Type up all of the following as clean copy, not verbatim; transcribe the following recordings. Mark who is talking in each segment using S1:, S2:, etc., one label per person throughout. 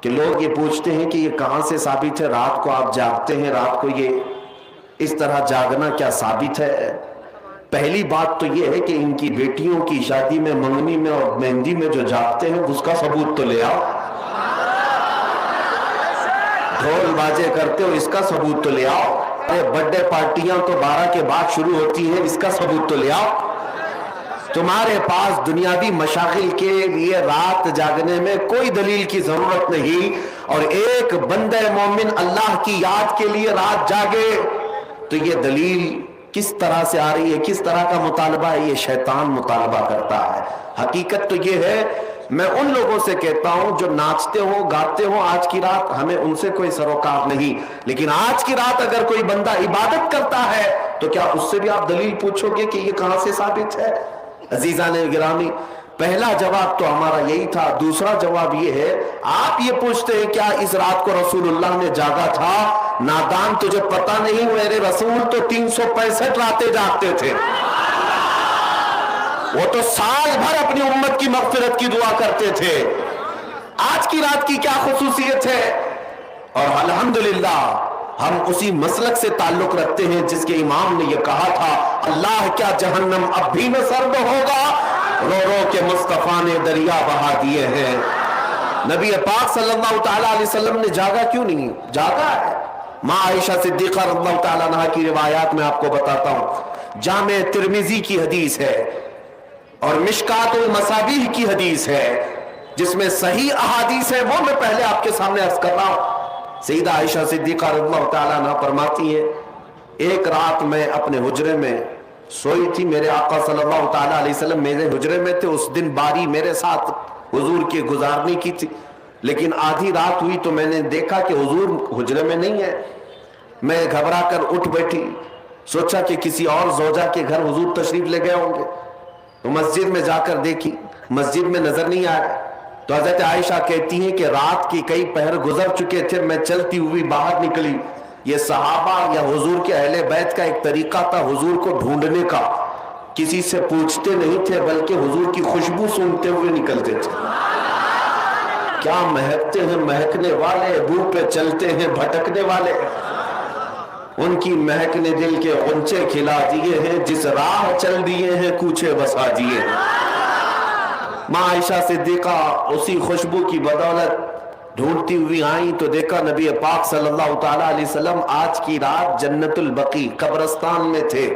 S1: کہ لوگ یہ پوچھتے ہیں کہ یہ کہاں سے ثابت ہے رات کو آپ جاگتے ہیں، رات کو یہ اس طرح جاگنا کیا ثابت ہے؟ پہلی بات تو یہ ہے کہ ان کی بیٹیوں کی شادی میں، منگنی میں اور مہندی میں جو جاگتے ہیں اس کا ثبوت تو لے آؤ، ڈھول بازے کرتے ہو اس کا ثبوت تو لے آؤ، برتھ ڈے پارٹیاں تو 12 کے بعد شروع ہوتی ہیں اس کا ثبوت تو لے آؤ۔ تمہارے پاس دنیاوی مشاغل کے لیے رات جاگنے میں کوئی دلیل کی ضرورت نہیں، اور ایک بندہ مومن اللہ کی یاد کے لیے رات جاگے تو یہ دلیل کس طرح سے آ رہی ہے، کس طرح کا مطالبہ ہے؟ یہ شیطان مطالبہ کرتا ہے۔ حقیقت تو یہ ہے، میں ان لوگوں سے کہتا ہوں جو ناچتے ہوں گاتے ہوں آج کی رات، ہمیں ان سے کوئی سروکار نہیں، لیکن آج کی رات اگر کوئی بندہ عبادت کرتا ہے تو کیا اس سے بھی آپ دلیل پوچھو گے کہ یہ کہاں سے ثابت ہے؟ عزیزان گرامی، پہلا جواب تو ہمارا یہی تھا۔ دوسرا جواب یہ ہے، آپ یہ پوچھتے ہیں کیا اس رات کو رسول اللہ نے جاگا تھا؟ نادان، تجھے پتہ نہیں میرے رسول تو 365 راتیں جاگتے تھے، وہ تو سال بھر اپنی امت کی مغفرت کی دعا کرتے تھے۔ آج کی رات کی کیا خصوصیت ہے؟ اور الحمدللہ ہم اسی مسلک سے تعلق رکھتے ہیں جس کے امام نے یہ کہا تھا، اللہ کیا جہنم اب بھی نہ سرد ہوگا، رو رو کے مصطفیٰ نے دریا بہا دیے ہیں۔ نبی پاک صلی اللہ تعالیٰ علیہ وسلم نے جاگا کیوں نہیں؟ جاگا ہے۔ ماں عائشہ صدیقہ رضی اللہ تعالیٰ عنہا کی روایات میں آپ کو بتاتا ہوں، جامع ترمذی کی حدیث ہے اور مشکات المصابیح کی حدیث ہے، جس میں صحیح احادیث ہے، وہ میں پہلے آپ کے سامنے عرض کر رہا ہوں۔ سیدہ عائشہ صدیقہ رضی اللہ تعالیٰ عنہ فرماتی ہے، ایک رات میں اپنے حجرے میں سوئی تھی، میرے آقا صلی اللہ تعالیٰ علیہ وسلم میرے حجرے میں تھے، اس دن باری میرے ساتھ حضور کی گزارنے کی تھی، لیکن آدھی رات ہوئی تو میں نے دیکھا کہ حضور حجرے میں نہیں ہے۔ میں گھبرا کر اٹھ بیٹھی، سوچا کہ کسی اور زوجہ کے گھر حضور تشریف لے گئے ہوں گے، تو مسجد میں جا کر دیکھی، مسجد میں نظر نہیں آیا، تو حضرت عائشہ کہتی ہیں کہ رات کی کئی پہر گزر چکے تھے، میں چلتی ہوئی باہر نکلی۔ یہ صحابہ یا حضور کے اہل بیت کا ایک طریقہ تھا حضور کو ڈھونڈنے کا، کسی سے پوچھتے نہیں تھے بلکہ حضور کی خوشبو سونگتے ہوئے نکلتے تھے۔ کیا مہکتے ہیں مہکنے والے، بو پہ چلتے ہیں بھٹکنے والے، ان کی مہک نے دل کے غنچے کھلا دیے ہیں، جس راہ چل دیے ہیں کوچے بسا دیے ہیں۔ ماں عائشہ صدیقہ اسی خوشبو کی بدولت ڈھونڈتی ہوئی آئیں تو دیکھا نبی پاک صلی اللہ تعالیٰ علیہ وسلم آج کی رات جنت البقیع قبرستان میں تھے،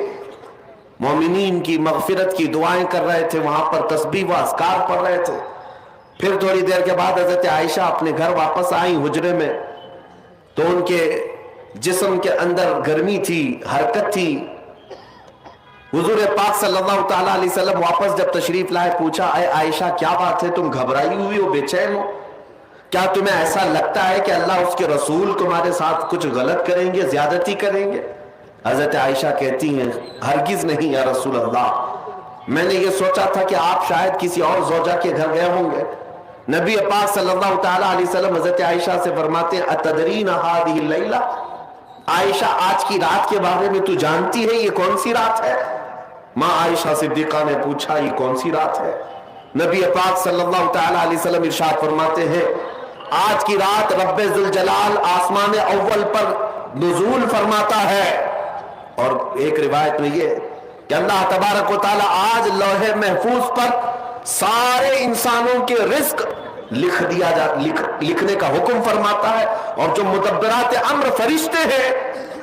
S1: مومنین کی مغفرت کی دعائیں کر رہے تھے، وہاں پر تسبیح و اذکار پڑھ رہے تھے۔ پھر تھوڑی دیر کے بعد حضرت عائشہ اپنے گھر واپس آئیں حجرے میں، تو ان کے جسم کے اندر گرمی تھی، حرکت تھی۔ حضور پاک صلی اللہ تعالیٰ علیہ وسلم واپس جب تشریف لائے، پوچھا اے عائشہ کیا بات ہے، تم گھبرائی ہوئی ہو، بے چین ہو؟ کیا تمہیں ایسا لگتا ہے کہ اللہ اس کے رسول تمہارے ساتھ کچھ غلط کریں گے، زیادتی کریں گے؟ حضرت عائشہ کہتی ہیں ہرگز نہیں یا رسول اللہ، میں نے یہ سوچا تھا کہ آپ شاید کسی اور زوجہ کے گھر گئے ہوں گے۔ نبی پاک صلی اللہ تعالیٰ علیہ وسلم حضرت عائشہ سے فرماتے ہیں اتدرین ہذہ اللیلہ، عائشہ آج کی رات کے بارے میں تو جانتی ہے یہ کون سی رات ہے؟ ماں عائشہ صدیقہ نے پوچھا یہ کون سی رات ہے؟ نبی پاک صلی اللہ تعالیٰ علیہ وسلم ارشاد فرماتے ہیں آج کی رات رب ذوالجلال آسمان اول پر نزول فرماتا ہے، اور ایک روایت میں یہ کہ اللہ تبارک و تعالیٰ آج لوح محفوظ پر سارے انسانوں کے رزق لکھنے کا حکم فرماتا ہے، اور جو مدبرات امر فرشتے ہیں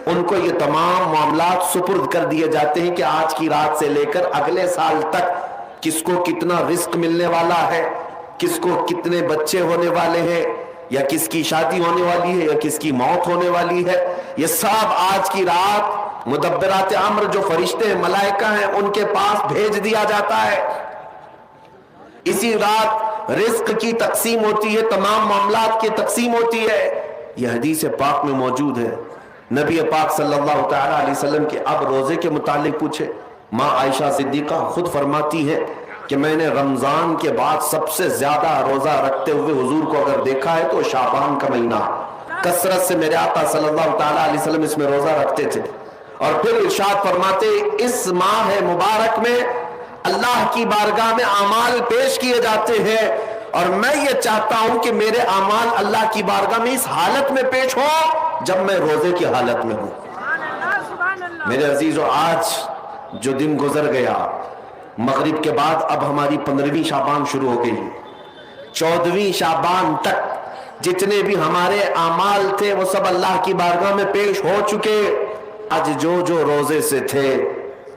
S1: ان کو یہ تمام معاملات سپرد کر دیے جاتے ہیں کہ آج کی رات سے لے کر اگلے سال تک کس کو کتنا رزق ملنے والا ہے، کس کو کتنے بچے ہونے والے ہیں، یا کس کی شادی ہونے والی ہے، یا کس کی موت ہونے والی ہے، یہ سب آج کی رات مدبرات امر جو فرشتے ہیں ملائکہ ہیں ان کے پاس بھیج دیا جاتا ہے۔ اسی رات رزق کی تقسیم ہوتی ہے، تمام معاملات کی تقسیم ہوتی ہے، یہ حدیث پاک میں موجود ہے۔ نبی پاک صلی اللہ تعالیٰ علیہ وسلم کے اب روزے کے متعلق پوچھے، ماں عائشہ صدیقہ خود فرماتی ہے کہ میں نے رمضان کے بعد سب سے زیادہ روزہ رکھتے ہوئے حضور کو اگر دیکھا ہے تو شعبان کا مہینہ، کثرت سے میرے آقا صلی اللہ تعالیٰ علیہ وسلم اس میں روزہ رکھتے تھے۔ اور پھر ارشاد فرماتے اس ماہ مبارک میں اللہ کی بارگاہ میں اعمال پیش کیے جاتے ہیں، اور میں یہ چاہتا ہوں کہ میرے اعمال اللہ کی بارگاہ میں اس حالت میں پیش ہو جب میں روزے کی حالت میں ہوں۔ میرے عزیزو، آج جو دن گزر گیا، مغرب کے بعد اب ہماری 15ویں شعبان شروع ہو گئی، 14ویں شعبان تک جتنے بھی ہمارے اعمال تھے وہ سب اللہ کی بارگاہ میں پیش ہو چکے۔ آج جو روزے سے تھے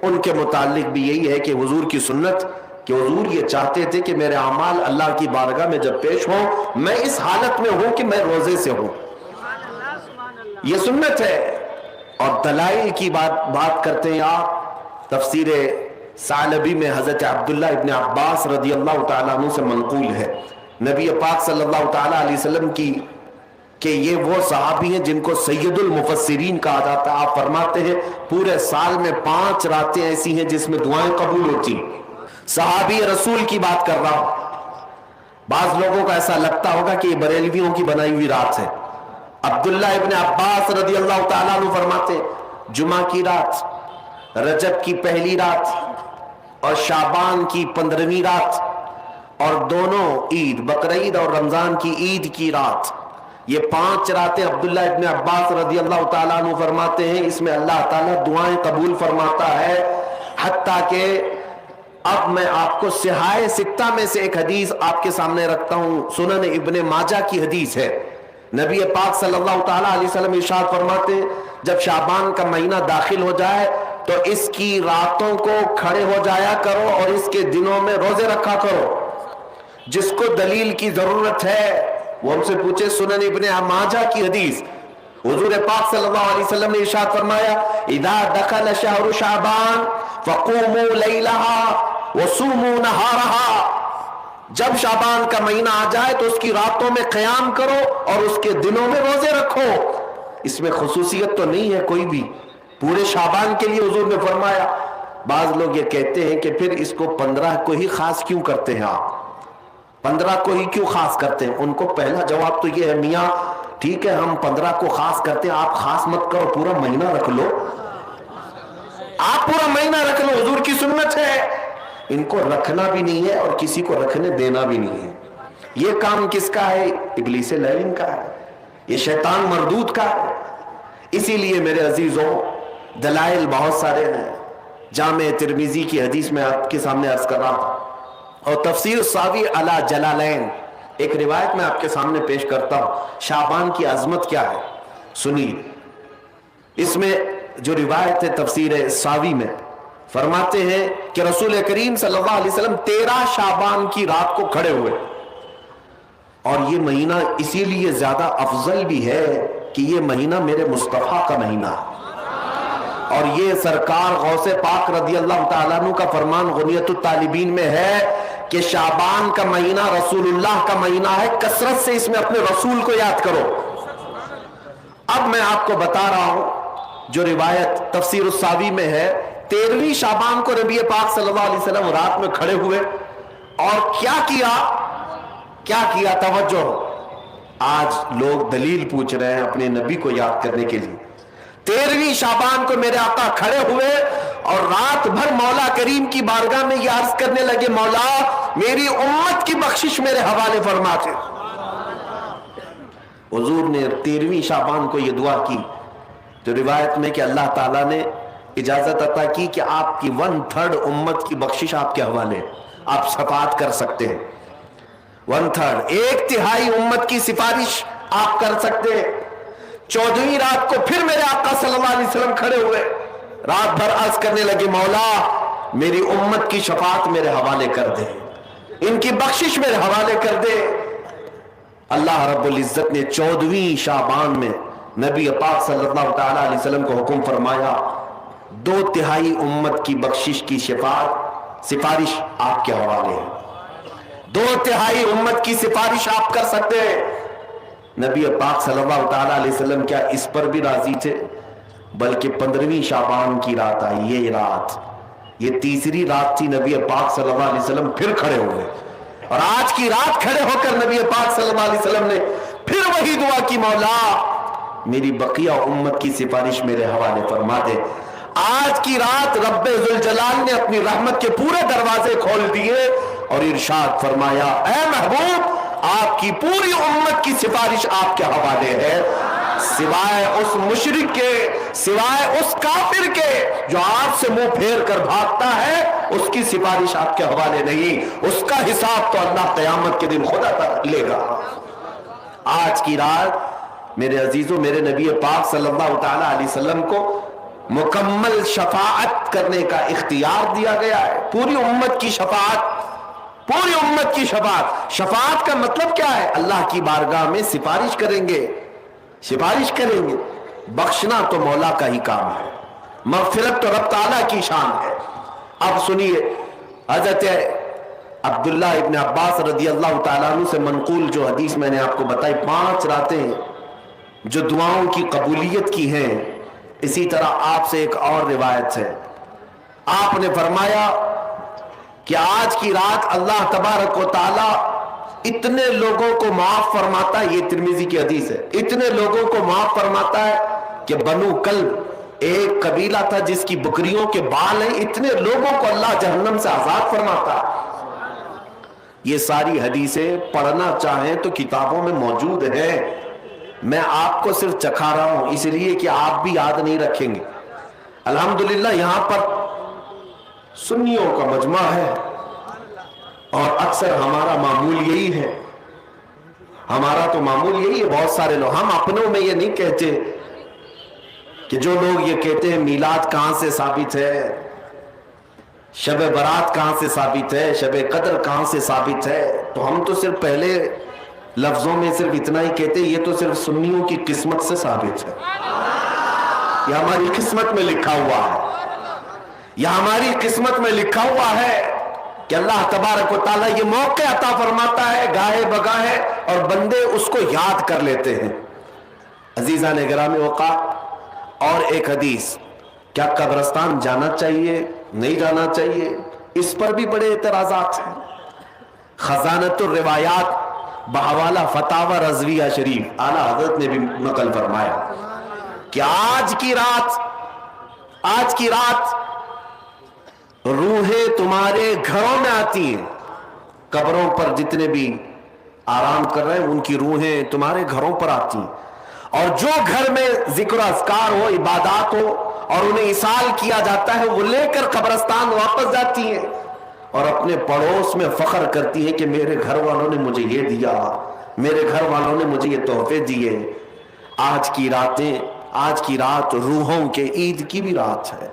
S1: ان کے متعلق بھی یہی ہے کہ حضور کی سنت، کہ حضور یہ چاہتے تھے کہ میرے اعمال اللہ کی بارگاہ میں جب پیش ہوں میں اس حالت میں ہوں کہ میں روزے سے ہوں، یہ سنت ہے۔ اور دلائل کی بات کرتے ہیں آپ، تفسیر ثعلبی میں حضرت عبداللہ ابن عباس رضی اللہ تعالیٰ عنہ سے منقول ہے، نبی پاک صلی اللہ تعالیٰ علیہ وسلم کی، کہ یہ وہ صحابی ہیں جن کو سید المفسرین کہا جاتا ہے۔ آپ فرماتے ہیں پورے سال میں 5 راتیں ایسی ہیں جس میں دعائیں قبول ہوتی ہیں۔ صحابی رسول کی بات کر رہا ہوں۔ بعض لوگوں کا ایسا لگتا ہوگا کہ یہ بریلویوں کی بنائی ہوئی رات ہے۔ عبداللہ ابن عباس رضی اللہ تعالیٰ عنہ فرماتے جمعہ کی رات، رجب کی پہلی رات اور شعبان کی 15ویں رات، اور دونوں عید، بقرعید اور رمضان کی عید کی رات، یہ 5 راتیں عبداللہ ابن عباس رضی اللہ تعالیٰ عنہ فرماتے ہیں اس میں اللہ تعالیٰ دعائیں قبول فرماتا ہے۔ حتیٰ کہ اب میں آپ کو صحاح ستہ میں سے ایک حدیث آپ کے سامنے رکھتا ہوں، سنن ابن ماجہ کی حدیث ہے۔ نبی پاک صلی اللہ تعالیٰ علیہ وسلم ارشاد فرماتے ہیں جب شعبان کا مہینہ داخل ہو جائے تو اس کی راتوں کو کھڑے ہو جایا کرو اور اس کے دنوں میں روزے رکھا کرو۔ جس کو دلیل کی ضرورت ہے وہ ہم سے پوچھے۔ سنن ابن ماجہ کی حدیث، حضور پاک صلی اللہ علیہ وسلم نے ارشاد فرمایا اذا دخل شہر شعبان فقوموا لیلہا وصوموا نہارہا، جب شعبان کا مہینہ آ جائے تو اس کی راتوں میں قیام کرو اور اس کے دنوں میں روزے رکھو۔ اس میں خصوصیت تو نہیں ہے کوئی بھی، پورے شعبان کے لیے حضور نے فرمایا۔ بعض لوگ یہ کہتے ہیں کہ پھر اس کو 15 کو ہی خاص کیوں کرتے ہیں آپ، 15 کو ہی کیوں خاص کرتے ہیں؟ ان کو پہلا جواب تو یہ ہے میاں ٹھیک ہے ہم 15 کو خاص کرتے ہیں، آپ خاص مت کرو، پورا مہینہ رکھ لو، آپ پورا مہینہ رکھ لو، حضور کی سنت ہے۔ ان کو رکھنا بھی نہیں ہے اور کسی کو رکھنے دینا بھی نہیں ہے۔ یہ کام کس کا ہے؟ ابلیس لعین کا ہے، یہ شیطان مردود کا ہے۔ اسی لیے میرے عزیزوں دلائل بہت سارے ہیں۔ جامع ترمذی کی حدیث میں آپ کے سامنے عرض کر رہا تھا، اور تفسیر ساوی علی جلالین ایک روایت میں آپ کے سامنے پیش کرتا ہوں۔ شعبان کی عظمت کیا ہے سنیے، اس میں جو روایت ہے تفسیر ساوی میں فرماتے ہیں کہ رسول کریم صلی اللہ علیہ وسلم 13 شعبان کی رات کو کھڑے ہوئے، اور یہ مہینہ اسی لیے زیادہ افضل بھی ہے کہ یہ مہینہ میرے مصطفیٰ کا مہینہ ہے، اور یہ سرکار غوث پاک رضی اللہ تعالیٰ عنہ کا فرمان غنیت الطالبین میں ہے کہ شعبان کا مہینہ رسول اللہ کا مہینہ ہے، کثرت سے اس میں اپنے رسول کو یاد کرو۔ اب میں آپ کو بتا رہا ہوں جو روایت تفسیر الساوی میں ہے، 13ویں شعبان کو نبی پاک صلی اللہ علیہ وسلم رات میں کھڑے ہوئے اور کیا کیا توجہ، آج لوگ دلیل پوچھ رہے ہیں اپنے نبی کو یاد کرنے کے لیے۔ 13ویں شعبان کو میرے آقا کھڑے ہوئے اور رات بھر مولا کریم کی بارگاہ میں یہ عرض کرنے لگے مولا میری امت کی بخشش میرے حوالے فرما دے۔ حضور نے 13ویں شعبان کو یہ دعا کی تو روایت میں کہ اللہ تعالیٰ نے اجازت عطا کی کہ آپ کی 1/3 امت کی بخشش آپ کے حوالے، آپ شفاعت کر سکتے ہیں۔ 1/3 1/3 امت کی سفارش آپ کر سکتے ہیں۔ 14ویں رات کو پھر میرے آقا صلی اللہ علیہ وسلم کھڑے ہوئے، رات بھر عرض کرنے لگے مولا میری امت کی شفاعت میرے حوالے کر دے، ان کی بخشش میرے حوالے کر دے۔ اللہ رب العزت نے 14ویں شعبان میں نبی پاک صلی اللہ تعالیٰ علیہ وسلم کو حکم فرمایا 2/3 امت کی بخشش کی سفارش آپ کے حوالے ہے، 2/3 امت کی سفارش آپ کر سکتے ہیں۔ نبی پاک صلی اللہ تعالیٰ علیہ وسلم کیا اس پر بھی راضی تھے، بلکہ 15ویں شعبان کی رات آئی، یہ رات، یہ تیسری رات تھی، نبی پاک صلی اللہ علیہ وسلم پھر کھڑے ہوئے، اور آج کی رات کھڑے ہو کر نبی پاک صلی اللہ علیہ وسلم نے پھر وہی دعا کی مولا میری بقیہ امت کی سفارش میرے حوالے فرما دے۔ آج کی رات رب ذوالجلال نے اپنی رحمت کے پورے دروازے کھول دیے، اور ارشاد فرمایا اے محبوب آپ کی پوری امت کی سفارش آپ کے حوالے ہے، سوائے اس مشرک کے، سوائے اس کافر کے جو آپ سے منہ پھیر کر بھاگتا ہے، اس کی سفارش آپ کے حوالے نہیں، اس کا حساب تو اللہ قیامت کے دن خود ادا لے گا۔ آج کی رات میرے عزیزوں، میرے نبی پاک صلی اللہ تعالی علیہ وسلم کو مکمل شفاعت کرنے کا اختیار دیا گیا ہے، پوری امت کی شفاعت، پوری امت کی شفاعت۔ شفاعت کا مطلب کیا ہے؟ اللہ کی بارگاہ میں سفارش کریں گے، سفارش کریں گے۔ بخشنا تو مولا کا ہی کام ہے، مغفرت تو رب تعالیٰ کی شان ہے۔ اب سنیے، حضرت عبداللہ ابن عباس رضی اللہ تعالیٰ عنہ سے منقول جو حدیث میں نے آپ کو بتائی، 5 راتیں جو دعاؤں کی قبولیت کی ہیں، اسی طرح آپ سے ایک اور روایت ہے، آپ نے فرمایا کہ آج کی رات اللہ تبارک و تعالیٰ اتنے لوگوں کو معاف فرماتا ہے، یہ ترمذی کی حدیث ہے، اتنے لوگوں کو معاف فرماتا ہے کہ بنو کلب ایک قبیلہ تھا جس کی بکریوں کے بال ہیں، اتنے لوگوں کو اللہ جہنم سے آزاد فرماتا ہے۔ یہ ساری حدیثیں پڑھنا چاہیں تو کتابوں میں موجود ہیں، میں آپ کو صرف چکھا رہا ہوں اس لیے کہ آپ بھی یاد نہیں رکھیں گے۔ الحمدللہ یہاں پر سنیوں کا مجمع ہے اور اکثر ہمارا معمول یہی ہے، ہمارا تو معمول یہی ہے، بہت سارے لوگ، ہم اپنوں میں یہ نہیں کہتے کہ جو لوگ یہ کہتے ہیں میلاد کہاں سے ثابت ہے، شب برات کہاں سے ثابت ہے، شب قدر کہاں سے ثابت ہے، تو ہم تو صرف پہلے لفظوں میں صرف اتنا ہی کہتے ہیں یہ تو صرف سنیوں کی قسمت سے ثابت ہے، یہ ہماری قسمت میں لکھا ہوا ہے، یہ ہماری قسمت میں لکھا ہوا ہے کہ اللہ تبارک و تعالیٰ یہ موقع عطا فرماتا ہے گاہے بگاہے اور بندے اس کو یاد کر لیتے ہیں۔ عزیزان گرامی اوقات، اور ایک حدیث، کیا قبرستان جانا چاہیے نہیں جانا چاہیے، اس پر بھی بڑے اعتراضات ہیں۔ خزانۃ الروایات بحوالہ فتاوی رضویہ شریف اعلیٰ حضرت نے بھی نقل فرمایا کہ آج کی رات روحیں تمہارے گھروں میں آتی ہیں، قبروں پر جتنے بھی آرام کر رہے ہیں ان کی روحیں تمہارے گھروں پر آتی ہیں، اور جو گھر میں ذکر و اذکار ہو، عبادات ہو اور انہیں ایصال کیا جاتا ہے، وہ لے کر قبرستان واپس جاتی ہیں اور اپنے پڑوس میں فخر کرتی ہیں کہ میرے گھر والوں نے مجھے یہ دیا، میرے گھر والوں نے مجھے یہ تحفے دیے۔ آج کی رات روحوں کے عید کی بھی رات ہے،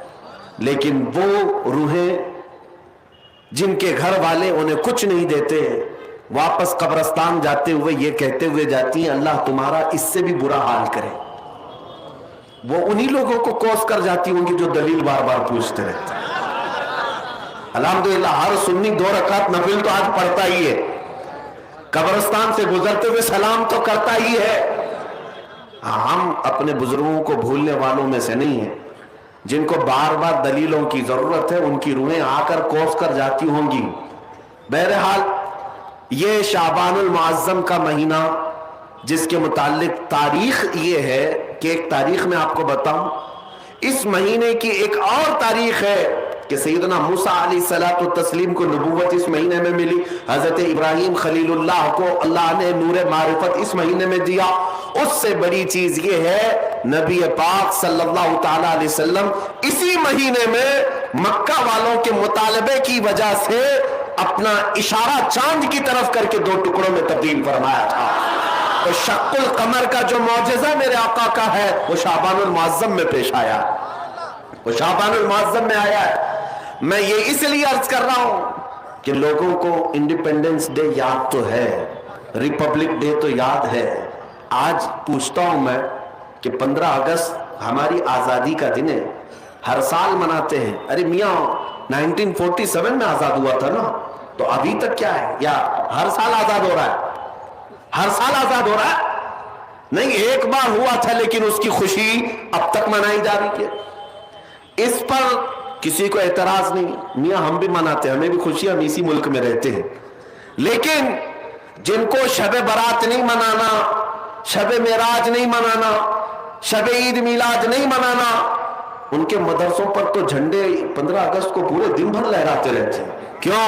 S1: لیکن وہ روحیں جن کے گھر والے انہیں کچھ نہیں دیتے، واپس قبرستان جاتے ہوئے یہ کہتے ہوئے جاتی ہیں اللہ تمہارا اس سے بھی برا حال کرے۔ وہ انہی لوگوں کو کوس کر جاتی ہوں گی جو دلیل بار بار پوچھتے رہتے ہیں۔ الحمدللہ ہر سنی 2 رکعت نفل تو آج پڑھتا ہی ہے، قبرستان سے گزرتے ہوئے سلام تو کرتا ہی ہے۔ ہم اپنے بزرگوں کو بھولنے والوں میں سے نہیں ہیں، جن کو بار بار دلیلوں کی ضرورت ہے ان کی روحیں آ کر کوس کر جاتی ہوں گی۔ بہرحال یہ شعبان المعظم کا مہینہ، جس کے متعلق تاریخ یہ ہے کہ ایک تاریخ میں آپ کو بتاؤں، اس مہینے کی ایک اور تاریخ ہے کہ سیدنا موسیٰ علیہ الصلوۃ والتسلیم کو نبوت اس مہینے میں ملی، حضرت ابراہیم خلیل اللہ کو اللہ نے نور معرفت اس مہینے میں دیا۔ اس سے بڑی چیز یہ ہے نبی پاک صلی اللہ تعالی علیہ وسلم اسی مہینے میں مکہ والوں کے مطالبے کی وجہ سے اپنا اشارہ چاند کی طرف کر کے 2 ٹکڑوں میں تبدیل فرمایا تھا۔ تو شق القمر کا جو معجزہ میرے آقا کا ہے وہ شعبان المعظم میں پیش آیا، وہ شعبان المعظم میں آیا ہے۔ میں یہ اس لیے عرض کر رہا ہوں کہ لوگوں کو انڈیپینڈنس ڈے یاد تو ہے، ریپبلک ڈے تو یاد ہے۔ آج پوچھتا ہوں میں کہ 15 اگست ہماری آزادی کا دن ہے، ہر سال مناتے ہیں۔ ارے میاں 1947 میں آزاد ہوا تھا نا، تو ابھی تک کیا ہے؟ یا ہر سال آزاد ہو رہا ہے؟ ہر سال آزاد ہو رہا ہے؟ نہیں، ایک بار ہوا تھا لیکن اس کی خوشی اب تک منائی جا رہی ہے۔ اس پر کسی کو اعتراض نہیں، میاں ہم بھی مناتے ہیں، ہمیں بھی خوشی، ہم اسی ملک میں رہتے ہیں۔ لیکن جن کو شب برات نہیں منانا، شب معراج نہیں منانا، شب عید میلاد نہیں منانا، ان کے مدرسوں پر تو جھنڈے 15 اگست کو پورے دن بھر لہراتے رہتے ہیں۔ کیوں؟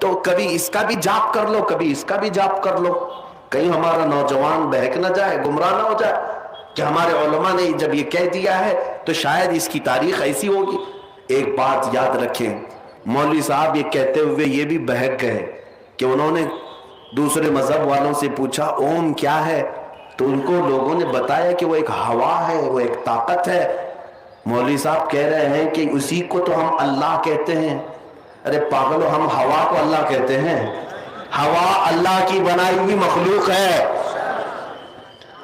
S1: تو کبھی اس کا بھی جاپ کر لو کبھی اس کا بھی جاپ کر لو، کہیں ہمارا نوجوان بہک نہ جائے، گمراہ نہ ہو جائے کہ ہمارے علماء نے جب یہ کہہ دیا ہے تو شاید اس کی تاریخ ایسی ہوگی۔ ایک بات یاد رکھیں، مولوی صاحب یہ کہتے ہوئے یہ بھی بہک گئے کہ انہوں نے دوسرے مذہب والوں سے پوچھا اوم کیا ہے، تو ان کو لوگوں نے بتایا کہ وہ ایک ہوا ہے، وہ ایک طاقت ہے۔ مولوی صاحب کہہ رہے ہیں کہ اسی کو تو ہم اللہ کہتے ہیں۔ ارے پاگلو، ہم ہوا کو اللہ کہتے ہیں؟ ہوا اللہ کی بنائی ہوئی مخلوق ہے،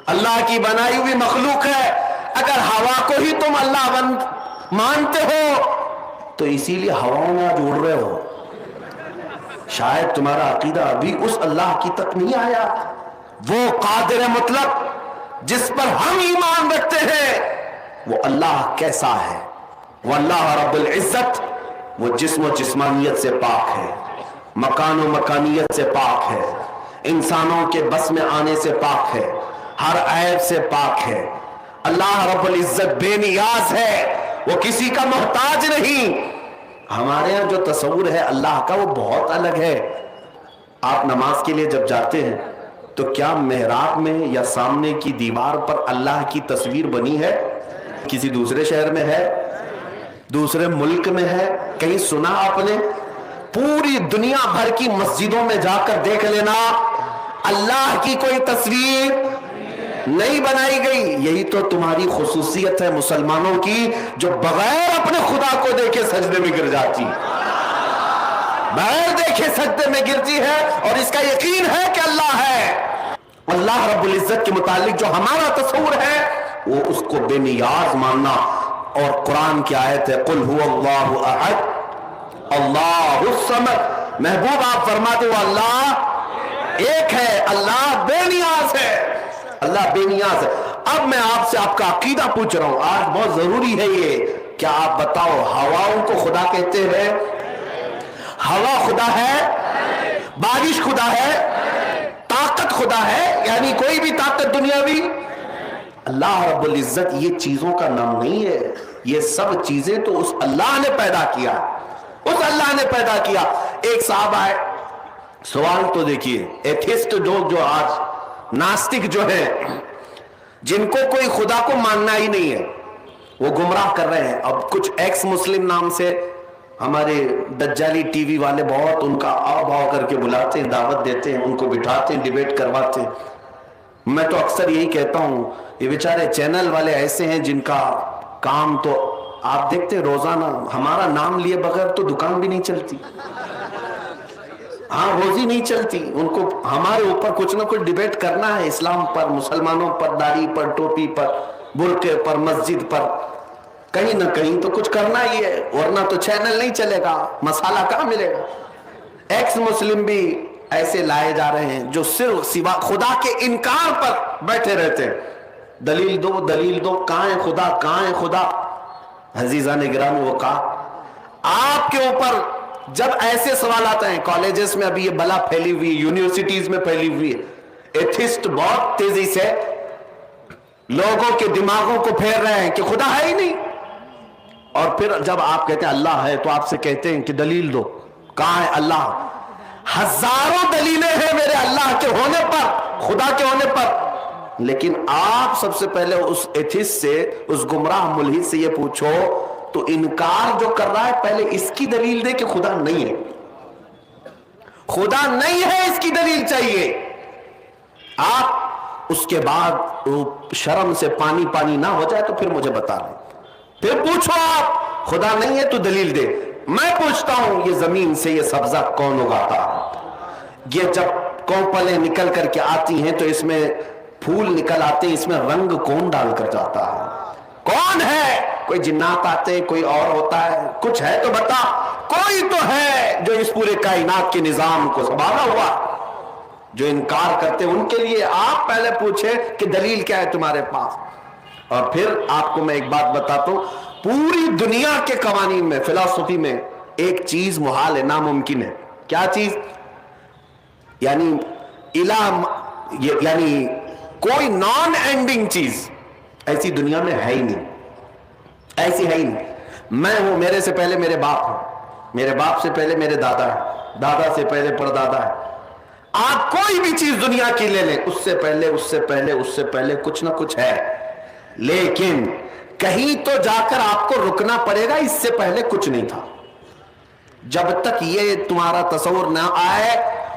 S1: اللہ کی بنائی ہوئی مخلوق ہے۔ اگر ہوا کو ہی تم اللہ مانتے ہو تو اسی لیے ہواؤں میں آج اڑ رہے ہو۔ شاید تمہارا عقیدہ ابھی اس اللہ کی تک نہیں آیا۔ وہ قادر مطلق جس پر ہم ایمان رکھتے ہیں وہ اللہ کیسا ہے؟ وہ اللہ رب العزت، وہ جسم و جسمانیت سے پاک ہے، مکان و مکانیت سے پاک ہے، انسانوں کے بس میں آنے سے پاک ہے، ہر عیب سے پاک ہے۔ اللہ رب العزت بے نیاز ہے، وہ کسی کا محتاج نہیں۔ ہمارے ہاں جو تصور ہے اللہ کا وہ بہت الگ ہے۔ آپ نماز کے لیے جب جاتے ہیں تو کیا محراب میں یا سامنے کی دیوار پر اللہ کی تصویر بنی ہے؟ کسی دوسرے شہر میں ہے؟ دوسرے ملک میں ہے؟ کہیں سنا آپ نے؟ پوری دنیا بھر کی مسجدوں میں جا کر دیکھ لینا، اللہ کی کوئی تصویر نہیں بنائی گئی۔ یہی تو تمہاری خصوصیت ہے مسلمانوں کی، جو بغیر اپنے خدا کو دیکھے سجدے میں گر جاتی، بغیر دیکھے سجدے میں گرتی ہے، اور اس کا یقین ہے کہ اللہ ہے۔ اللہ رب العزت کے متعلق جو ہمارا تصور ہے وہ اس کو بے نیاز ماننا۔ اور قرآن کی آیت ہے قل هو اللہ احد اللہ الصمد، محبوب آپ فرماتے ہو اللہ ایک ہے، اللہ بے نیاز ہے، اللہ بے نیاز ہے۔ اب میں آپ سے آپ کا عقیدہ پوچھ رہا ہوں، آج بہت ضروری ہے یہ، کیا آپ بتاؤ ہواؤں کو خدا کہتے ہیں؟ ہوا خدا ہے؟ بارش خدا ہے؟ طاقت خدا ہے؟ یعنی کوئی بھی طاقت دنیاوی؟ اللہ رب العزت یہ چیزوں کا نام نہیں ہے، یہ سب چیزیں تو اس اللہ نے پیدا کیا، اس اللہ نے پیدا کیا۔ ایک صاحب آئے، سوال تو دیکھیے، ایتھسٹ جو آج ناستک جو ہیں، جن کو کوئی خدا کو ماننا ہی نہیں ہے، وہ گمراہ کر رہے ہیں۔ اب کچھ ایکس مسلم نام سے ہمارے دجالی ٹی وی والے بہت ان کا آؤ بھاؤ کر کے بلاتے ہیں، دعوت دیتے ہیں، ان کو بٹھاتے ہیں، ڈیبیٹ کرواتے ہیں۔ میں تو اکثر یہی کہتا ہوں، یہ بیچارے چینل والے ایسے ہیں جن کا کام تو آپ دیکھتے ہیں روزانہ ہمارا نام لیے بغیر تو دکان بھی نہیں چلتی، ہاں روزی نہیں چلتی، ان کو ہمارے اوپر کچھ نہ کچھ ڈیبیٹ کرنا ہے، اسلام پر، مسلمانوں پر، داڑھی پر، ٹوپی پر، برقعے پر، مسجد پر، کہیں نہ کہیں تو کچھ کرنا ہی ہے، ورنہ تو چینل نہیں چلے گا، مسالہ کہاں ملے گا۔ ایکس مسلم بھی ایسے لائے جا رہے ہیں جو صرف سوا خدا کے انکار پر بیٹھے رہتے ہیں، دلیل دو دلیل دو، کہاں ہے خدا، کہاں ہے خدا۔ عزیزان گرامی، وہ کہا آپ کے اوپر جب ایسے سوالات ہیں، کالجز میں ابھی یہ بلا پھیلی ہوئی، یونیورسٹیز میں پھیلی ہوئی ہے، ایتھسٹ بہت تیزی سے لوگوں کے دماغوں کو پھیر رہے ہیں کہ خدا ہے ہی نہیں، اور پھر جب آپ کہتے ہیں اللہ ہے تو آپ سے کہتے ہیں کہ دلیل دو، کہاں ہے اللہ۔ ہزاروں دلیلیں ہیں میرے اللہ کے ہونے پر، خدا کے ہونے پر، لیکن آپ سب سے پہلے اس ایتھسٹ سے، اس گمراہ ملحد سے یہ پوچھو تو انکار جو کر رہا ہے پہلے اس کی دلیل دے کہ خدا نہیں ہے، خدا نہیں ہے اس کی دلیل چاہیے۔ آپ اس کے بعد شرم سے پانی پانی نہ ہو جائے تو پھر مجھے بتا دیں، پھر پوچھو آپ خدا نہیں ہے تو دلیل دے۔ میں پوچھتا ہوں یہ زمین سے یہ سبزہ کون اگاتا ہے؟ یہ جب کوپلیں نکل کر کے آتی ہیں تو اس میں پھول نکل آتے ہیں، اس میں رنگ کون ڈال کر جاتا ہے؟ کون ہے؟ کوئی جنات آتے، کوئی اور ہوتا ہے؟ کچھ ہے تو بتا، کوئی تو ہے جو اس پورے کائنات کے نظام کو سنبھالا ہوا۔ جو انکار کرتے ان کے لیے آپ پہلے پوچھیں کہ دلیل کیا ہے تمہارے پاس۔ اور پھر آپ کو میں ایک بات بتاتا ہوں، پوری دنیا کے قوانین میں، فلسفی میں ایک چیز محال ہے، ناممکن ہے۔ کیا چیز؟ یعنی یعنی کوئی نان اینڈنگ چیز ایسی دنیا میں ہے ہی نہیں۔ ایسی ہے ہی نہیں۔ میں ہوں، میرے سے پہلے میرے باپ ہوں، میرے باپ سے پہلے میرے دادا ہے، دادا سے پہلے پردادا ہے۔ آپ کوئی بھی چیز دنیا کی لے لیں، اس سے پہلے اس سے پہلے اس سے پہلے کچھ نہ کچھ ہے، لیکن کہیں تو جا کر آپ کو رکنا پڑے گا، اس سے پہلے کچھ نہیں تھا۔ جب تک یہ تمہارا تصور نہ آئے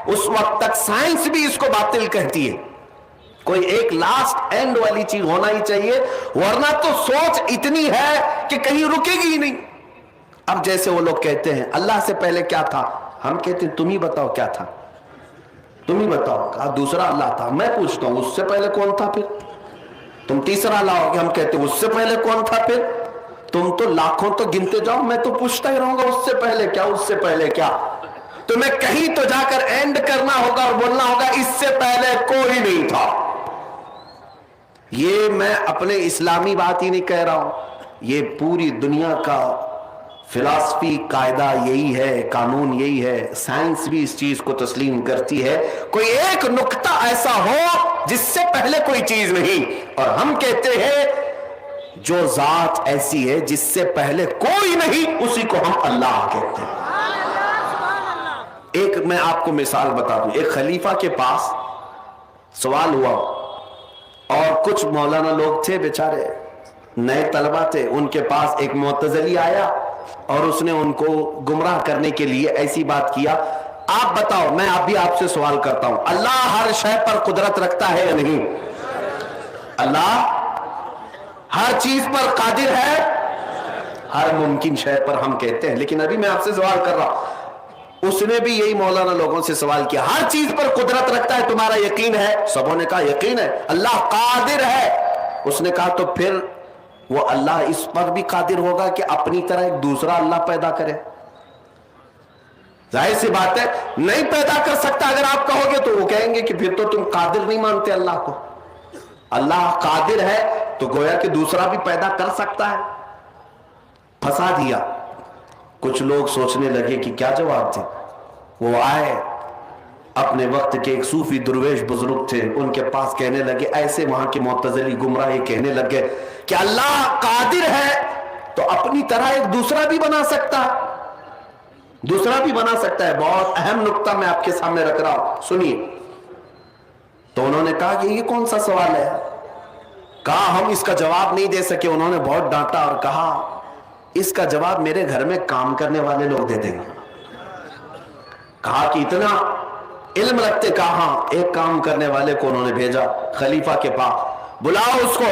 S1: اس وقت تک سائنس بھی اس کو باطل کہتی ہے۔ کوئی ایک لاسٹ اینڈ والی چیز ہونا ہی چاہیے، ورنہ تو سوچ اتنی ہے کہ کہیں رکے گی ہی نہیں۔ اب جیسے وہ لوگ کہتے ہیں اللہ سے پہلے کیا تھا، ہم کہتے ہیں تم ہی بتاؤ کیا تھا، تم ہی بتاؤ۔ کہا دوسرا اللہ تھا، میں پوچھتا ہوں اس سے پہلے کون تھا؟ پھر تم تیسرا لاؤ گے، ہم کہتے ہیں اس سے پہلے کون تھا؟ پھر تم تو لاکھوں تو گنتے جاؤ، میں تو پوچھتا ہی رہوں گا اس سے پہلے کیا، اس سے پہلے کیا۔ تمہیں کہیں تو جا کر اینڈ کرنا ہوگا اور بولنا ہوگا اس سے پہلے کوئی نہیں تھا۔ یہ میں اپنے اسلامی بات ہی نہیں کہہ رہا ہوں، یہ پوری دنیا کا فلسفی قاعدہ یہی ہے، قانون یہی ہے، سائنس بھی اس چیز کو تسلیم کرتی ہے۔ کوئی ایک نقطہ ایسا ہو جس سے پہلے کوئی چیز نہیں، اور ہم کہتے ہیں جو ذات ایسی ہے جس سے پہلے کوئی نہیں اسی کو ہم اللہ کہتے ہیں۔ ایک میں آپ کو مثال بتا دوں، ایک خلیفہ کے پاس سوال ہوا اور کچھ مولانا لوگ تھے بیچارے نئے طلبہ تھے، ان کے پاس ایک معتزلی آیا اور اس نے ان کو گمراہ کرنے کے لیے ایسی بات کیا، آپ بتاؤ، میں ابھی آپ سے سوال کرتا ہوں، اللہ ہر شے پر قدرت رکھتا ہے یا نہیں؟ اللہ ہر چیز پر قادر ہے، ہر ممکن شے پر ہم کہتے ہیں، لیکن ابھی میں آپ سے سوال کر رہا ہوں، اس نے بھی یہی مولانا لوگوں سے سوال کیا، ہر چیز پر قدرت رکھتا ہے، تمہارا یقین ہے؟ سبوں نے کہا یقین ہے، اللہ قادر ہے۔ اس نے کہا تو پھر وہ اللہ اس پر بھی قادر ہوگا کہ اپنی طرح ایک دوسرا اللہ پیدا کرے؟ ظاہر سی بات ہے نہیں پیدا کر سکتا۔ اگر آپ کہو گے تو وہ کہیں گے کہ پھر تو تم قادر نہیں مانتے اللہ کو۔ اللہ قادر ہے تو گویا کہ دوسرا بھی پیدا کر سکتا ہے۔ پھنسا دیا۔ کچھ لوگ سوچنے لگے کہ کیا جواب دیں۔ وہ آئے، اپنے وقت کے ایک صوفی درویش بزرگ تھے، ان کے پاس کہنے لگے، ایسے وہاں کے معتزلی گمراہ کہنے لگے کہ اللہ قادر ہے تو اپنی طرح ایک دوسرا بھی بنا سکتا ہے، دوسرا بھی بنا سکتا ہے۔ بہت اہم نقطہ میں آپ کے سامنے رکھ رہا ہوں، سنیے۔ تو انہوں نے کہا کہ یہ کون سا سوال ہے؟ کہا ہم اس کا جواب نہیں دے سکے۔ انہوں نے بہت ڈانٹا اور کہا اس کا جواب میرے گھر میں کام کرنے والے لوگ دے دیں گے۔ کہا کہ اتنا علم رکھتے؟ کہا ہاں۔ ایک کام کرنے والے کو انہوں نے بھیجا خلیفہ کے پاس، بلاؤ اس کو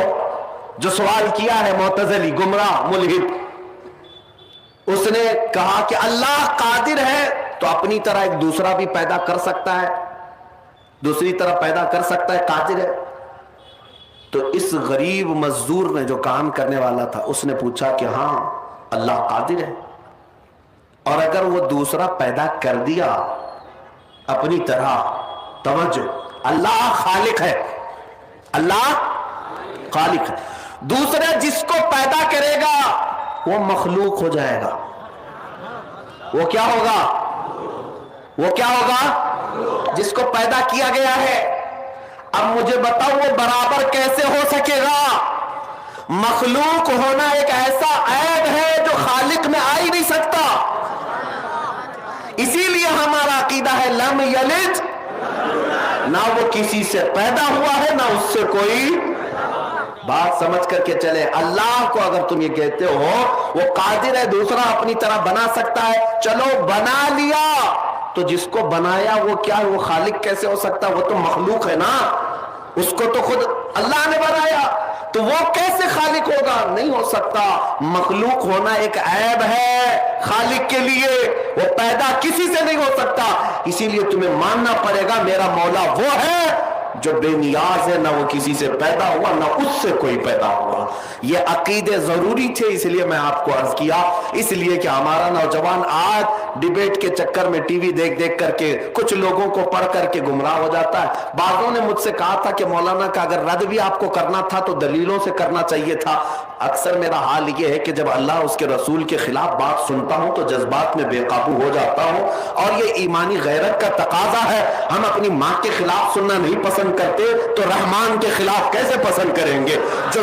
S1: جو سوال کیا ہے، معتزلی گمراہ ملحد۔ اس نے کہا کہ اللہ قادر ہے تو اپنی طرح ایک دوسرا بھی پیدا کر سکتا ہے، دوسری طرح پیدا کر سکتا ہے، قادر ہے۔ تو اس غریب مزدور نے جو کام کرنے والا تھا اس نے پوچھا کہ ہاں اللہ قادر ہے، اور اگر وہ دوسرا پیدا کر دیا اپنی طرح، توجہ، اللہ خالق ہے، اللہ خالق ہے، دوسرا جس کو پیدا کرے گا وہ مخلوق ہو جائے گا۔ وہ کیا ہوگا؟ وہ کیا ہوگا؟ جس کو پیدا کیا گیا ہے۔ اب مجھے بتاؤ وہ برابر کیسے ہو سکے گا؟ مخلوق ہونا ایک ایسا عیب ہے جو خالق میں آ ہی نہیں سکتا۔ اسی لیے ہمارا عقیدہ ہے لم یلد، نہ وہ کسی سے پیدا ہوا ہے نہ اس سے کوئی۔ بات سمجھ کر کے چلے، اللہ کو اگر تم یہ کہتے ہو وہ قادر ہے دوسرا اپنی طرح بنا سکتا ہے، چلو بنا لیا، تو جس کو بنایا وہ کیا ہے؟ وہ خالق کیسے ہو سکتا؟ وہ تو مخلوق ہے نا، اس کو تو خود اللہ نے بنایا، تو وہ کیسے خالق ہوگا؟ نہیں ہو سکتا۔ مخلوق ہونا ایک عیب ہے خالق کے لیے، وہ پیدا کسی سے نہیں ہو سکتا۔ اسی لیے تمہیں ماننا پڑے گا میرا مولا وہ ہے جو بے نیاز ہے، نہ وہ کسی سے پیدا ہوا نہ اس سے کوئی پیدا ہوا۔ یہ عقیدے ضروری تھے، اس لیے میں آپ کو عرض کیا، اس لیے کہ ہمارا نوجوان آج ڈیبیٹ کے چکر میں ٹی وی دیکھ دیکھ کر کے کچھ لوگوں کو پڑھ کر کے گمراہ ہو جاتا ہے۔ بعضوں نے مجھ سے کہا تھا کہ مولانا کا اگر رد بھی آپ کو کرنا تھا تو دلیلوں سے کرنا چاہیے تھا۔ اکثر میرا حال یہ ہے کہ جب اللہ اس کے رسول کے خلاف بات سنتا ہوں تو جذبات میں بے قابو ہو جاتا ہوں، اور یہ ایمانی غیرت کا تقاضا ہے۔ ہم اپنی ماں کے خلاف سننا نہیں پسند کرتے تو رحمان کے خلاف کیسے پسند کریں گے جو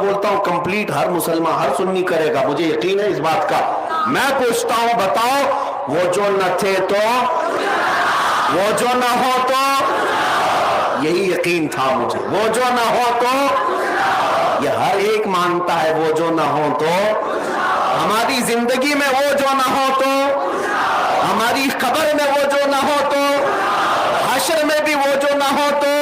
S1: بولتا ہوں کمپلیٹ ہر مسلمان ہر سنی کرے گا، مجھے یقین ہے اس بات کا. میں پوچھتا ہوں بتاؤ وہ جو نہ تھے تو وہ جو نہ ہو تو، یہی یقین تھا مجھے، وہ جو نہ ہو تو، یہ ہر ایک مانتا ہے وہ جو نہ ہو تو. ہماری زندگی میں وہ جو نہ ہو تو، ہماری قبر میں وہ جو نہ ہو تو، حشر میں بھی وہ جو نہ ہو تو.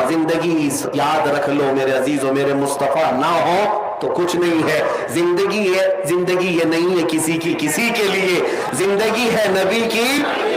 S1: زندگی یاد رکھ لو میرے عزیزوں، میرے مصطفیٰ نہ ہو تو کچھ نہیں ہے. زندگی ہے، زندگی یہ نہیں ہے کسی کی کسی کے لیے، زندگی ہے نبی کی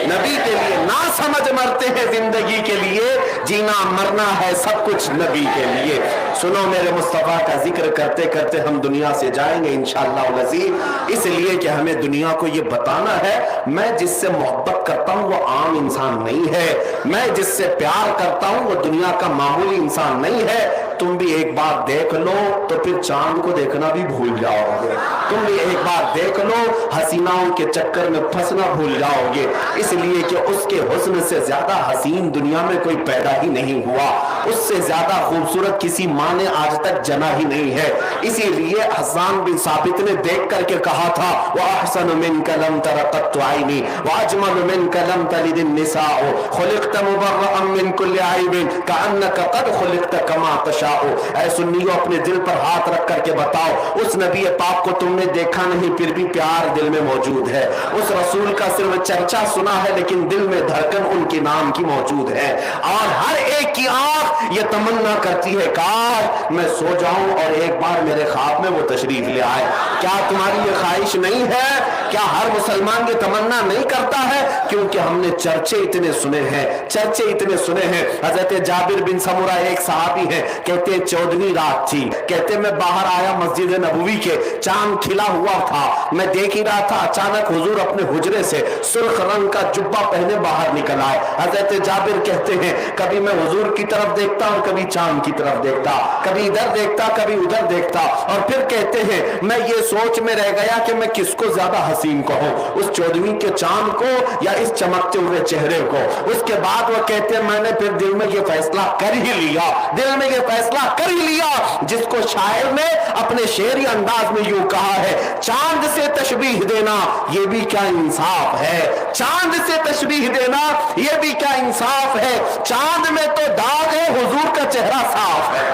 S1: نبی کے لیے. نہ سمجھ مرتے ہیں زندگی کے لیے، جینا مرنا ہے سب کچھ نبی کے لیے. سنو میرے مصطفیٰ کا ذکر کرتے کرتے ہم دنیا سے جائیں گے انشاءاللہ العزیز، اس لیے کہ ہمیں دنیا کو یہ بتانا ہے میں جس سے محبت کرتا ہوں وہ عام انسان نہیں ہے، میں جس سے پیار کرتا ہوں وہ دنیا کا معمولی انسان نہیں ہے. تم بھی ایک بار دیکھ لو تو پھر چاند کو دیکھنا بھی بھول جاؤ گے. تم بھی ایک بار دیکھ لو حسیناؤں کے چکر میں پھنسنا بھول جاؤ گے، اس لیے کہ اس کے حسن سے زیادہ حسین دنیا میں کوئی پیدا ہی نہیں ہوا، اس سے زیادہ خوبصورت کسی ماں نے آج تک جنا ہی نہیں ہے. اسی لیے حسان بن ثابت نے دیکھ کر کے کہا تھا وَأَحْسَنُ مِنْكَ لَمْ تَرَ قَطُّ عَيْنِي وَأَجْمَلُ مِنْكَ لَمْ تَلِدِ النِّسَاءُ خُلِقْتَ مُبَرَّأً مِنْ كُلِّ عَيْبٍ كَأَنَّكَ قَدْ خُلِقْتَ كَمَا تَشَاءُ. اے سنیو اپنے دل پر ہاتھ رکھ کر کے بتاؤ اس نبی پاک کو تم نے دیکھا نہیں پھر بھی پیار دل میں موجود ہے، اس رسول کا صرف چرچا سنا ہے لیکن دل میں دھڑکن ان کے نام کی موجود ہے. اور ہر ایک کی آنکھ یہ تمنا کرتی ہے کاش میں سو جاؤں اور ایک بار میرے خواب میں وہ تشریف لے آئے. کیا تمہاری یہ خواہش نہیں ہے؟ کیا ہر مسلمان یہ تمنا نہیں کرتا ہے؟ کیونکہ ہم نے چرچے اتنے سنے ہیں، چرچے اتنے سنے ہیں. حضرت جابر بن سمرہ ایک صحابی ہیں، کہتے 14ویں رات تھی، کہتے میں باہر آیا مسجد نبوی کے، چاند کھلا ہوا تھا، میں دیکھ ہی رہا تھا اچانک حضور اپنے حجرے سے سرخ رنگ کا جبہ پہنے باہر نکل آئے. حضرت جابر کہتے ہیں کبھی میں حضور کی طرف دیکھتا اور کبھی چاند کی طرف دیکھتا، کبھی ادھر دیکھتا کبھی ادھر دیکھتا، اور پھر کہتے ہیں میں یہ سوچ میں رہ گیا کہ میں کس کو زیادہ حسین کہوں، اس 14ویں کے چاند کو یا اس چمکتے ہوئے چہرے کو. اس کے بعد وہ کہتے ہیں میں نے پھر دل میں یہ فیصلہ کر ہی لیا، دل میں یہ فیصلہ کر ہی لیا جس کو شاعر نے اپنے شعری انداز میں یوں کہا ہے چاند سے تشبیہ دینا یہ بھی کیا انصاف ہے، چاند سے تشبیہ دینا یہ بھی کیا انصاف ہے، چاند میں تو داغ ہے حضور کا چہرہ صاف ہے،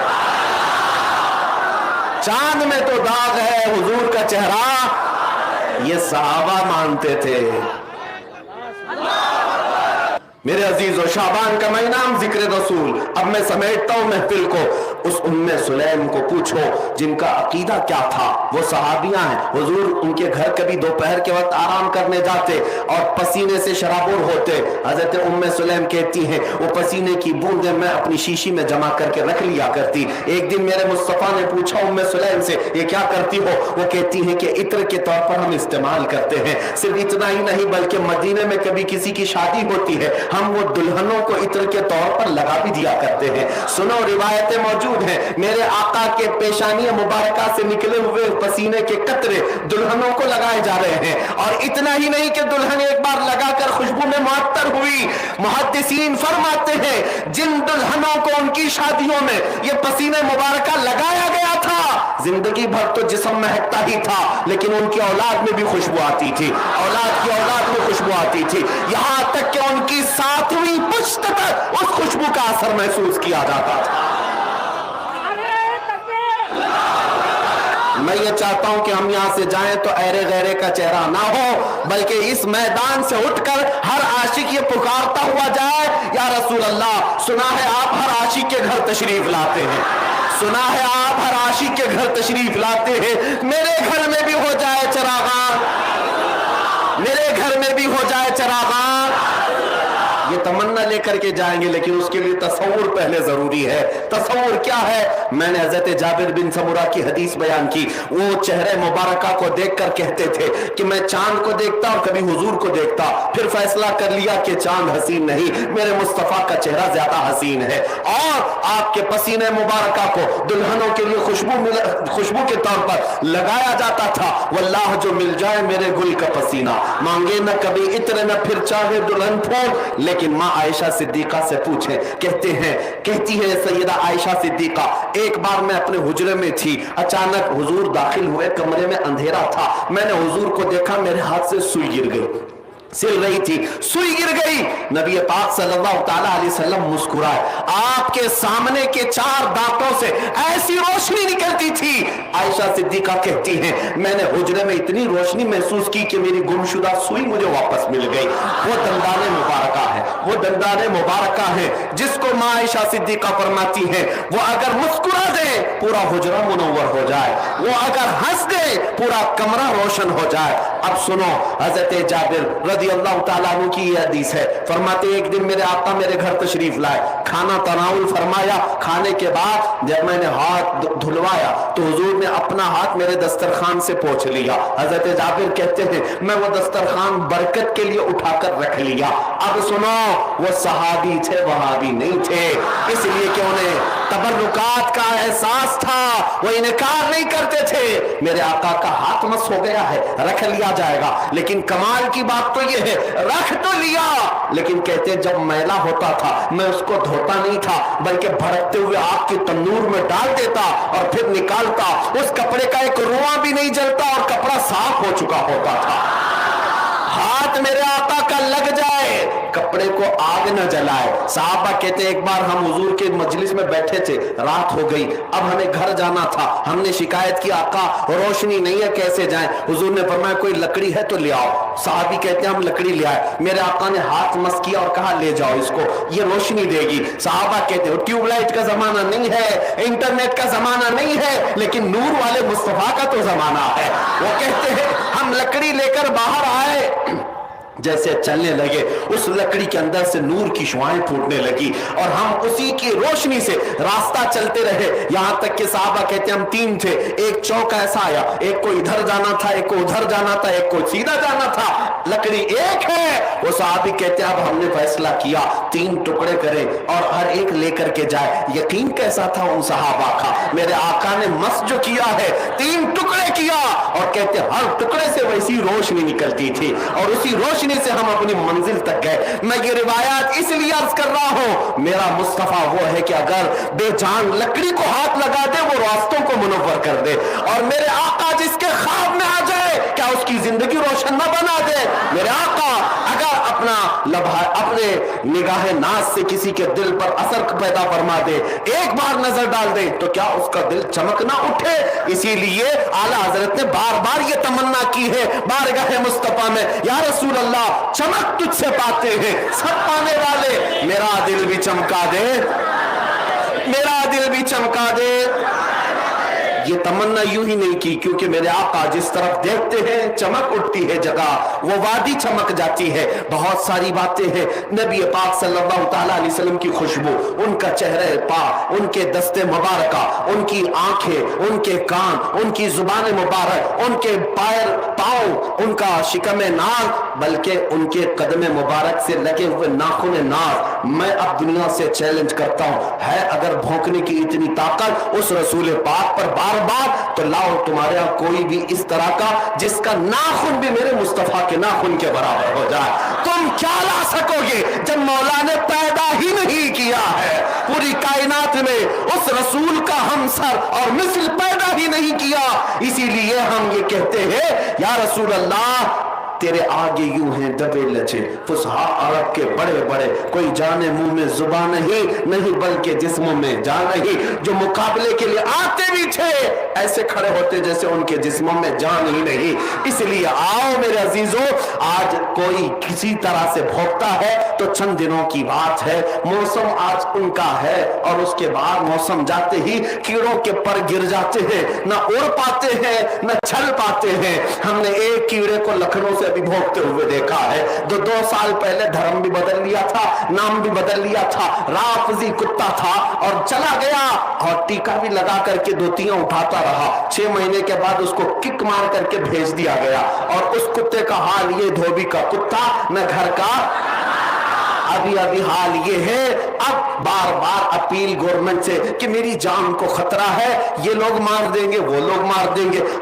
S1: چاند میں تو داغ ہے حضور کا چہرہ. یہ صحابہ مانتے تھے. میرے عزیز و شعبان کا مہینہ ذکر رسول. اب میں سمیٹتا ہوں محفل کو. اس ام سلیم کو پوچھو جن کا عقیدہ کیا تھا، وہ صحابیاں ہیں، حضور ان کے گھر کبھی دوپہر کے وقت آرام کرنے جاتے اور پسینے سے شرابور ہوتے. حضرت ام سلیم کہتی ہیں وہ پسینے کی بوندیں میں اپنی شیشی میں جمع کر کے رکھ لیا کرتی. ایک دن میرے مصطفیٰ نے پوچھا ام سلیم سے یہ کیا کرتی ہو؟ وہ کہتی ہیں کہ عطر کے طور پر ہم استعمال کرتے ہیں. صرف اتنا ہی نہیں بلکہ مدینے میں کبھی کسی کی شادی ہوتی ہے ہم وہ دلہنوں کو عطر کے طور پر لگا بھی دیا کرتے ہیں. سنو روایتیں موجود ہیں میرے آقا کے پیشانی مبارکہ سے نکلے ہوئے پسینے کے قطرے دلہنوں کو لگائے جا رہے ہیں. اور اتنا ہی نہیں کہ دلہن ایک بار لگا کر خوشبو میں معطر ہوئی، محدثین فرماتے ہیں جن دلہنوں کو ان کی شادیوں میں یہ پسینے مبارکہ لگایا گیا تھا زندگی بھر تو جسم مہکتا ہی تھا لیکن ان کی اولاد میں بھی خوشبو آتی تھی، اولاد کی اولاد میں خوشبو آتی تھی، یہاں تک کہ ان کی 7ویں پشت تک اس خوشبو کا اثر محسوس کیا جاتا تھا. میں یہ چاہتا ہوں کہ ہم یہاں سے جائیں تو ایرے غیرے کا چہرہ نہ ہو بلکہ اس میدان سے اٹھ کر ہر عاشق یہ پکارتا ہوا جائے یا رسول اللہ. سنا ہے آپ ہر عاشق کے گھر تشریف لاتے ہیں، سنا ہے آپ ہر عاشق کے گھر تشریف لاتے ہیں، میرے گھر میں بھی ہو جائے چراغاں، میرے گھر میں بھی ہو جائے چراغاں. یہ تمنا لے کر کے جائیں گے لیکن اس کے لیے تصور پہلے ضروری ہے. تصور کیا ہے؟ میں نے حضرت جابر بن سمرہ کی حدیث بیان کی. وہ چہرے مبارکہ کو دیکھ کر کہتے تھے کہ میں چاند کو دیکھتا اور کبھی حضور کو دیکھتا، پھر فیصلہ کر لیا کہ چاند حسین نہیں، میرے مصطفیٰ کا چہرہ زیادہ حسین ہے. اور آپ کے پسینے مبارکہ کو دلہنوں کے لیے خوشبو کے طور پر لگایا جاتا تھا. واللہ جو مل جائے میرے گل کا پسینہ، مانگے نہ کبھی عطر نہ پھر چاہے دلہن پھول. لیکن ماں عائشہ صدیقہ سے پوچھیں، کہتی ہے سیدہ عائشہ صدیقہ ایک بار میں اپنے حجرے میں تھی, اچانک حضور داخل ہوئے, کمرے میں اندھیرا تھا, میں نے حضور کو دیکھا, میرے ہاتھ سے سوئی گر گئی, سل رہی تھی, سوئی گر گئی. نبی پاک صلی اللہ تعالی علیہ وسلم مسکرائے, آپ کے سامنے کے 4 دانتوں سے ایسی روشنی نکلتی تھی. عائشہ صدیقہ کہتی ہیں میں نے حجرے میں اتنی روشنی محسوس کی کہ میری گمشدہ سوئی مجھے واپس مل گئی. وہ دندان مبارکہ ہے, وہ دندان مبارکہ ہے جس کو ماں عائشہ صدیقہ فرماتی ہیں وہ اگر مسکرا دے پورا حجرہ منور ہو جائے, وہ اگر ہنس دے پورا کمرہ روشن ہو جائے. اب سنو, حضرت جابر رضی اللہ تعالیٰ عنہ کی یہ حدیث ہے, فرماتے ایک دن میرے آقا میرے گھر تشریف لائے, کھانا تناول فرمایا, کھانے کے بعد جب میں نے ہاتھ دھلوایا تو حضور نے اپنا ہاتھ میرے دسترخوان سے پوچھ لیا. حضرت جابر کہتے ہیں میں وہ دسترخوان برکت کے لیے اٹھا کر رکھ لیا. اب سنو, وہ صحابی تھے, وہابی نہیں تھے, اس لیے کہ انہیں تبرکات کا احساس تھا, وہ انکار نہیں کرتے تھے. میرے آقا کا ہاتھ مس ہو گیا ہے, رکھ لیا جائے گا, لیکن کمال کی بات تو یہ ہے رکھ تو لیا, لیکن کہتے جب میلا ہوتا تھا میں اس کو دھوتا نہیں تھا بلکہ بھڑکتے ہوئے آگ کی تندور میں ڈال دیتا اور پھر نکالتا. اس کپڑے کا ایک رواں بھی نہیں جلتا اور کپڑا صاف ہو چکا ہوتا تھا. ہاتھ میرے آقا کا لگ جائے, کپڑے کو آگ نہ جلائے. صحابہ کہتے ایک بار ہم حضور کے مجلس میں بیٹھے تھے, رات ہو گئی, اب ہمیں گھر جانا تھا, ہم نے شکایت کی آقا روشنی نہیں ہے کیسے جائیں. حضور نے فرمایا کوئی لکڑی ہے تو لے آؤ. صحابی کہتے ہیں ہم لکڑی لے آئے, میرے آقا نے ہاتھ مس کیا اور کہا لے جاؤ اس کو, یہ روشنی دے گی. صحابہ کہتے ہیں ٹیوب لائٹ کا زمانہ نہیں ہے, انٹرنیٹ کا زمانہ نہیں ہے, لیکن نور والے مصطفیٰ کا تو زمانہ ہے. وہ کہتے ہیں ہم لکڑی لے کر باہر آئے, جیسے چلنے لگے اس لکڑی کے اندر سے نور کی شعائیں پھوٹنے لگی اور ہم اسی کی روشنی سے راستہ چلتے رہے, یہاں تک کہ صحابہ کہتے ہیں ہم 3 تھے, ایک چوک ایسا آیا, ایک کو ادھر جانا تھا, ایک کو ادھر جانا تھا, ایک کو سیدھا جانا تھا, لکڑی ایک ہے. وہ صحابی کہتے ہیں اب ہم نے فیصلہ کیا 3 ٹکڑے کریں اور ہر ایک لے کر کے جائے. یقین کیسا تھا ان صحابہ کا, میرے آقا نے مس جو کیا ہے 3 ٹکڑے کیا اور کہتے ہیں ہر ٹکڑے سے ویسی روشنی نکلتی تھی اور اسی روشنی سے ہم اپنی منزل تک گئے. میں یہ روایات اس لیے عرض کر رہا ہوں, میرا مصطفیٰ وہ ہے کہ اگر بے جان لکڑی کو ہاتھ لگا دے وہ راستوں کو منور کر دے, اور میرے آقا جس کے خواب میں آ جائے کیا اس کی زندگی روشن نہ بنا دے. میرے آقا اگر اپنے نگاہ ناز سے کسی کے دل پر اثر پیدا فرما دے, ایک بار نظر ڈال دے تو کیا اس کا دل چمک نہ اٹھے. اسی لیے اعلیٰ حضرت نے بار بار یہ تمنا کی ہے بارگاہ مصطفیٰ میں, یا رسول اللہ چمک تجھ سے پاتے ہیں سب پانے والے, میرا دل بھی چمکا دے, میرا دل بھی چمکا دے. یہ تمنا یوں ہی نہیں کی کیونکہ میرے آقا جس طرف دیکھتے ہیں چمک اٹھتی ہے جگہ, وہ وادی چمک جاتی ہے. بہت ساری باتیں ہیں, نبی پاک صلی اللہ تعالیٰ علیہ وسلم کی خوشبو, ان کا چہرہ پاک, ان کے دست مبارکہ, ان کی آنکھیں, ان کے کان, ان کی زبان مبارک, ان کے پاؤں, ان کا شکم ناز, بلکہ ان کے قدم مبارک سے لگے ہوئے ناخن ناز. میں اب دنیا سے چیلنج کرتا ہوں, ہے اگر بھونکنے کی اتنی طاقت اس رسول پاک پر بار بار, تو لاؤ تمہارے یہاں کوئی بھی اس طرح کا جس کا ناخن بھی میرے مصطفیٰ کے ناخن کے برابر ہو جائے. تم کیا لا سکو گے جب مولا نے پیدا ہی نہیں کیا ہے پوری کائنات میں اس رسول کا ہمسر اور مثل پیدا ہی نہیں کیا. اسی لیے ہم یہ کہتے ہیں یا رسول اللہ تیرے آگے یوں ہیں دبے لچے فصحاء عرب کے بڑے بڑے, کوئی جانے منہ میں زبان نہیں بلکہ جسموں میں جان نہیں. جو مقابلے کے لیے آتے بھی تھے ایسے کھڑے ہوتے جیسے ان کے جسموں میں جان ہی نہیں. اس لیے آؤ میرے عزیزوں, آج کوئی کسی طرح سے بھوکتا ہے تو چند دنوں کی بات ہے, موسم آج ان کا ہے اور اس کے بعد موسم جاتے ہی کیڑوں کے پر گر جاتے ہیں, نہ اڑ پاتے ہیں نہ چھل پاتے ہیں. ہم نے ایک کیڑے کو لکھنؤ سے ابھی بھوکتے ہوئے دیکھا ہے, 2 سال پہلے دھرم بھی بدل لیا تھا, نام بھی بدل لیا تھا, رافضی کتا تھا اور چلا گیا اور ٹیکا بھی لگا کر کے دوتیاں اٹھاتا رہا. 6 مہینے کے بعد اس کو کک مار کر کے بھیج دیا گیا, اور اس کتے کا حال یہ دھوبی کا کتا نہ گھر کا. ابھی حال یہ ہے, اب بار بار اپیل گورنمنٹ سے کہ میری جان کو خطرہ ہے, یہ لوگ مار دیں گے وہ لوگ مار دیں گے.